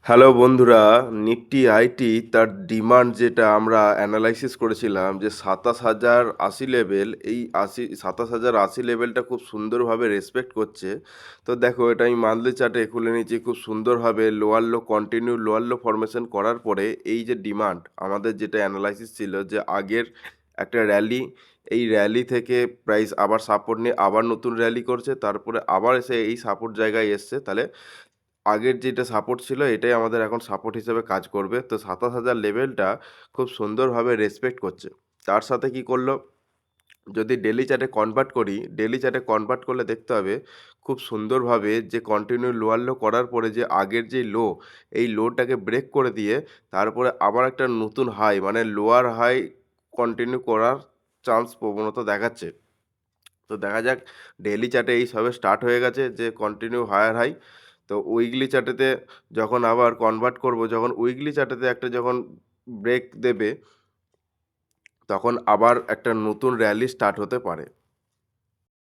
Hello বন্ধুরা, Nifty IT তার demand যেটা আমরা অ্যানালাইসিস করেছিলাম যে ২৭,০৮০ লেভেল, এই ২৭,০৮০ লেভেলটা খুব সুন্দরভাবে রেসপেক্ট করছে। তো দেখো এটা আমি মান্থলি চার্টে খুলে নিয়েছি, খুব সুন্দরভাবে লোয়ার লো কন্টিনিউ লোয়ার লো ফরমেশন করার পরে এই যে ডিমান্ড আমাদের যেটা অ্যানালাইসিস ছিল যে আগের একটা র্যালি, এই র্যালি থেকে প্রাইস আবার সাপোর্ট নিয়ে আবার নতুন র্যালি করছে, তারপরে আবার এসে এই সাপোর্ট জায়গায় এসছে। তাহলে আগের যেটা সাপোর্ট ছিল এটাই আমাদের এখন সাপোর্ট হিসেবে কাজ করবে। তো ২৭,০০০ লেভেলটা খুব সুন্দরভাবে রেসপেক্ট করছে। তার সাথে কি করল, যদি ডেইলি চার্টে কনভার্ট করি, ডেইলি চার্টে কনভার্ট করলে দেখতে হবে খুব সুন্দরভাবে যে কন্টিনিউ লোয়ার লো করার পরে যে আগের যে লো, এই লোটাকে ব্রেক করে দিয়ে তারপরে আবার একটা নতুন হাই মানে লোয়ার হাই কন্টিনিউ করার চান্স প্রবণতা দেখাচ্ছে। তো দেখা যাক, ডেইলি চার্টে এই সবে স্টার্ট হয়ে গেছে যে কন্টিনিউ হায়ার হাই। তো উইকলি চার্টেতে যখন আবার কনভার্ট করব, যখন উইকলি চার্টেতে একটা যখন ব্রেক দেবে, তখন আবার একটা নতুন র‍্যালি স্টার্ট হতে পারে।